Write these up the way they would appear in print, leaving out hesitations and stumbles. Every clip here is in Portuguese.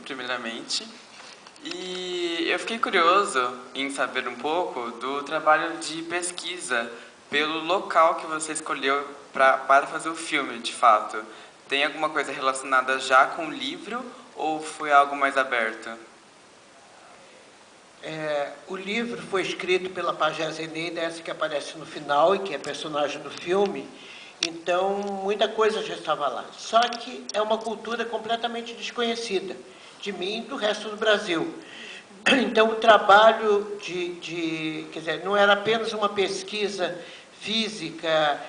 primeiramente. E eu fiquei curioso em saber um pouco do trabalho de pesquisa pelo local que você escolheu para fazer o filme, de fato. Tem alguma coisa relacionada já com o livro ou foi algo mais aberto? O livro foi escrito pela Pajé Zeneida, essa que aparece no final e que é personagem do filme. Então, muita coisa já estava lá. Só que é uma cultura completamente desconhecida de mim e do resto do Brasil. Então, o trabalho quer dizer, não era apenas uma pesquisa física,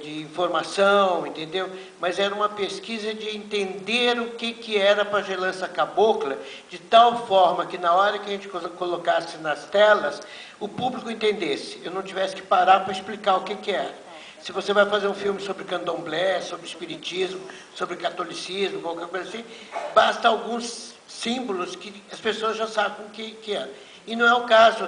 de informação, entendeu? Mas era uma pesquisa de entender o que era a pagelança cabocla, de tal forma que na hora que a gente colocasse nas telas, o público entendesse. Eu não tivesse que parar para explicar o que era. Se você vai fazer um filme sobre candomblé, sobre espiritismo, sobre catolicismo, qualquer coisa assim, basta alguns símbolos que as pessoas já sabem o que é. E não é o caso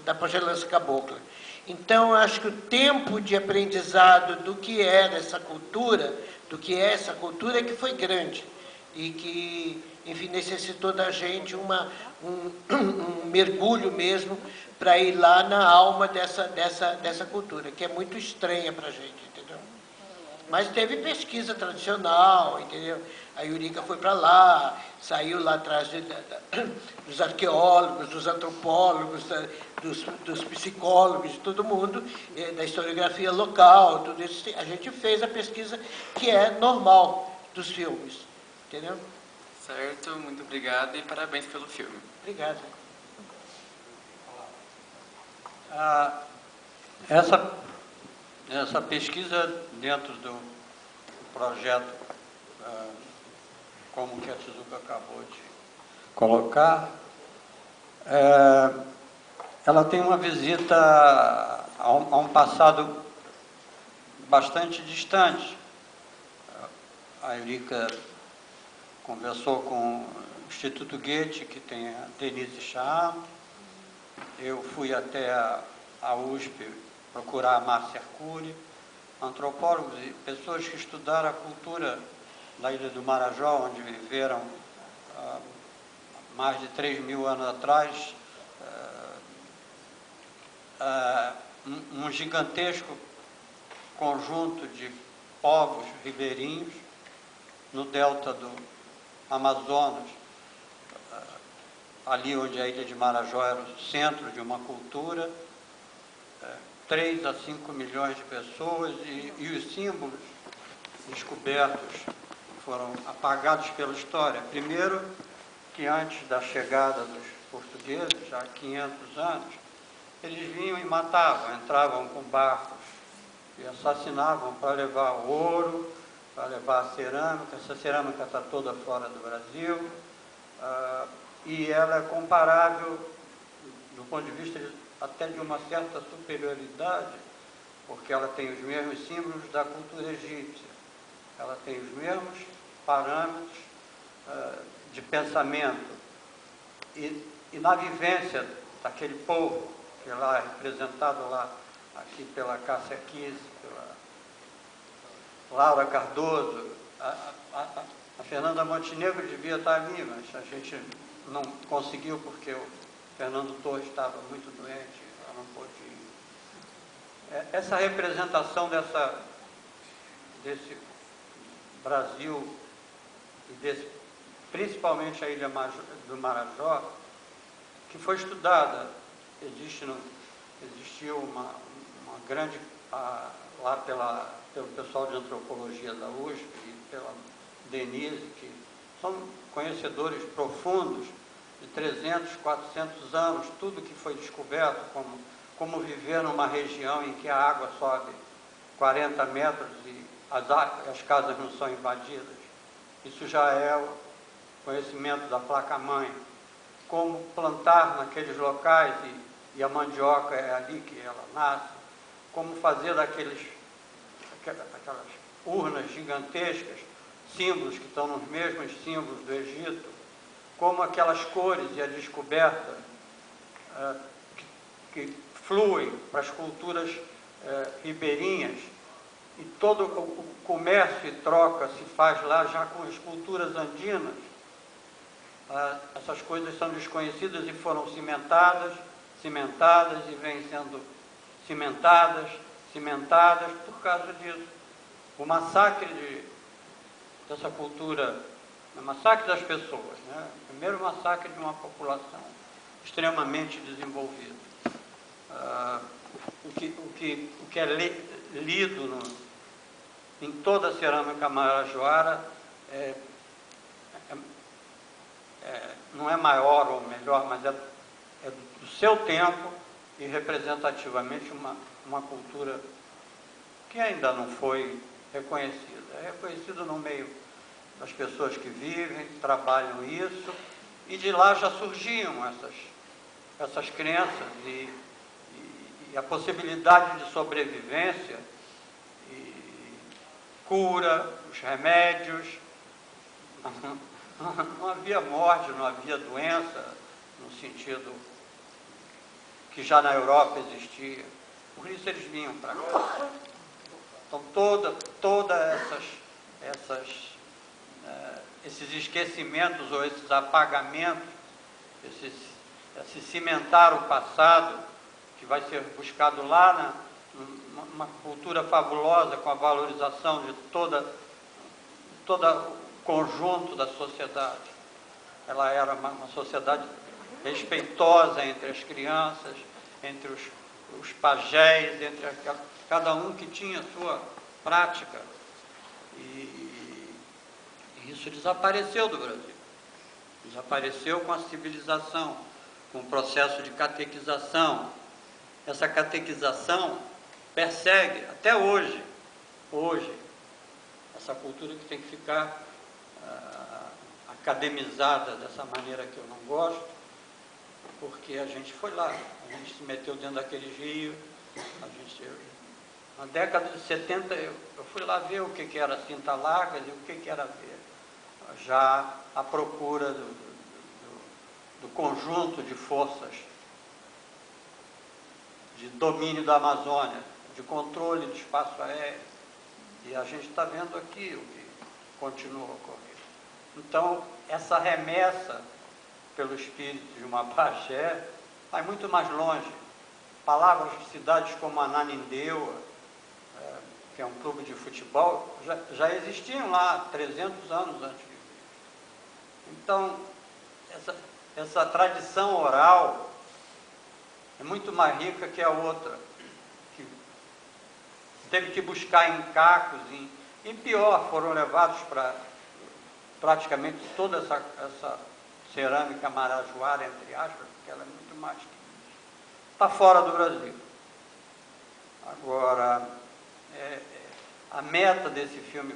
da pagelança cabocla. Então, acho que o tempo de aprendizado do que era essa cultura, do que é essa cultura, é que foi grande. E que, enfim, necessitou da gente um mergulho mesmo para ir lá na alma dessa cultura, que é muito estranha para a gente, entendeu? Mas teve pesquisa tradicional, entendeu? A Eurica foi para lá, saiu lá atrás dos arqueólogos, dos antropólogos, dos psicólogos, de todo mundo, da historiografia local, tudo isso. A gente fez a pesquisa que é normal dos filmes, entendeu? Certo, muito obrigado e parabéns pelo filme. Obrigado. Essa pesquisa dentro do projeto, como que a Tizuka acabou de colocar, ela tem uma visita a um passado bastante distante. A Eurica conversou com o Instituto Goethe, que tem a Denise Chá. Eu fui até a USP procurar a Márcia Arcuri, antropólogos e pessoas que estudaram a cultura da Ilha do Marajó, onde viveram mais de 3.000 anos atrás, um gigantesco conjunto de povos ribeirinhos no delta do Amazonas, ali onde a Ilha de Marajó era o centro de uma cultura, 3 a 5 milhões de pessoas, e os símbolos descobertos foram apagados pela história. Primeiro, que antes da chegada dos portugueses, já há 500 anos, eles vinham e matavam, entravam com barcos e assassinavam para levar o ouro, para levar a cerâmica. Essa cerâmica está toda fora do Brasil, e ela é comparável, do ponto de vista até de uma certa superioridade, porque ela tem os mesmos símbolos da cultura egípcia, ela tem os mesmos parâmetros de pensamento, e na vivência daquele povo, que lá é representado lá, aqui pela Cássia Kiss, pela Laura Cardoso, a Fernanda Montenegro devia estar ali, mas a gente não conseguiu porque o Fernando Torres estava muito doente, ela não pôde ir. Essa representação desse Brasil, e principalmente a Ilha do Marajó, que foi estudada, existiu uma grande, lá pelo pessoal de antropologia da USP e pela Denise, que são conhecedores profundos de 300, 400 anos, tudo que foi descoberto, como viver numa região em que a água sobe 40 metros e as casas não são invadidas. Isso já é o conhecimento da placa-mãe. Como plantar naqueles locais, e a mandioca é ali que ela nasce. Como fazer aquelas urnas gigantescas, símbolos que estão nos mesmos símbolos do Egito, como aquelas cores e a descoberta que fluem para as culturas ribeirinhas, e todo o comércio e troca se faz lá já com as culturas andinas. essas coisas são desconhecidas e foram cimentadas e vêm sendo cimentadas por causa disso. O massacre dessa cultura, o massacre das pessoas, né? Primeiro, o massacre de uma população extremamente desenvolvida. O que é lido em toda a cerâmica marajoara não é maior ou melhor, mas é do seu tempo e representativamente uma cultura que ainda não foi reconhecida. É reconhecida no meio das pessoas que vivem, que trabalham isso, e de lá já surgiam essas crenças e a possibilidade de sobrevivência, e cura, os remédios. Não havia morte, não havia doença, no sentido que já na Europa existia. Por isso eles vinham para cá. Então, toda esses esquecimentos ou esses apagamentos, esse cimentar o passado, que vai ser buscado lá numa cultura fabulosa, com a valorização de toda o conjunto da sociedade. Ela era uma sociedade respeitosa entre as crianças, entre os pajés, entre cada um que tinha a sua prática. E isso desapareceu do Brasil. Desapareceu com a civilização, com o processo de catequização. Essa catequização persegue, até hoje, essa cultura que tem que ficar academizada dessa maneira que eu não gosto, porque a gente foi lá, a gente se meteu dentro daqueles rios, na década de 70 eu fui lá ver o que era cinta larga e o que era ver, já à procura do conjunto de forças de domínio da Amazônia, de controle do espaço aéreo, e a gente está vendo aqui o que continua a ocorrer. Então, essa remessa pelo espírito de uma pajé vai muito mais longe. Palavras de cidades como Ananindeua, que é um clube de futebol, já existiam lá 300 anos antes de Cristo. Então, essa tradição oral é muito mais rica que a outra, que teve que buscar em cacos, e pior, foram levados para praticamente toda essa cerâmica marajoara, entre aspas, porque ela é muito mais que isso. Está fora do Brasil. Agora, a meta desse filme,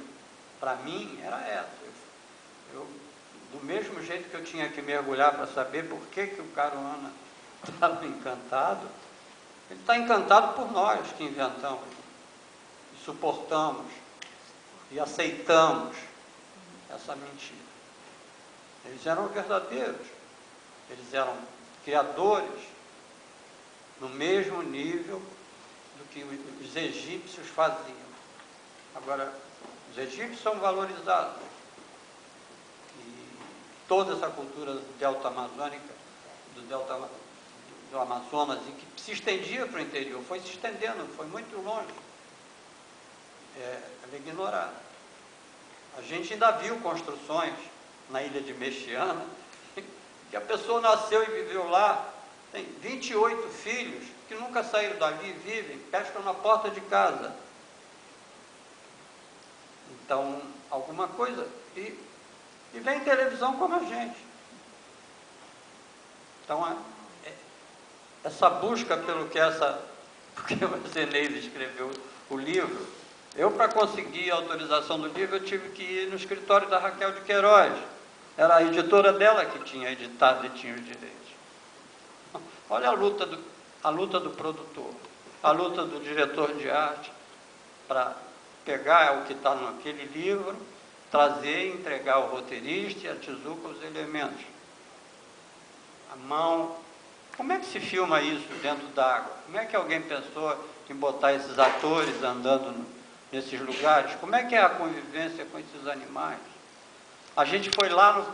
para mim, era essa. Do mesmo jeito que eu tinha que mergulhar para saber por que o Caruana estava encantado, ele está encantado por nós que inventamos, e suportamos, e aceitamos essa mentira. Eles eram verdadeiros, eles eram criadores no mesmo nível do que os egípcios faziam. Agora, os egípcios são valorizados, e toda essa cultura do delta amazônica, do Amazonas, e que se estendia para o interior, foi se estendendo, foi muito longe, ela é ignorada. A gente ainda viu construções na ilha de Mexiana, que a pessoa nasceu e viveu lá, tem 28 filhos que nunca saíram dali, vivem, pescam na porta de casa. Então, alguma coisa, e vem televisão como a gente. Então, essa busca porque o Zeneide escreveu o livro, eu, para conseguir a autorização do livro, eu tive que ir no escritório da Raquel de Queiroz. Era a editora dela que tinha editado e tinha os direitos. Olha a luta do produtor, a luta do diretor de arte para pegar o que está naquele livro, trazer e entregar ao roteirista e a Tizuca os elementos. A mão. Como é que se filma isso dentro d'água? Como é que alguém pensou em botar esses atores andando nesses lugares? Como é que é a convivência com esses animais? A gente foi lá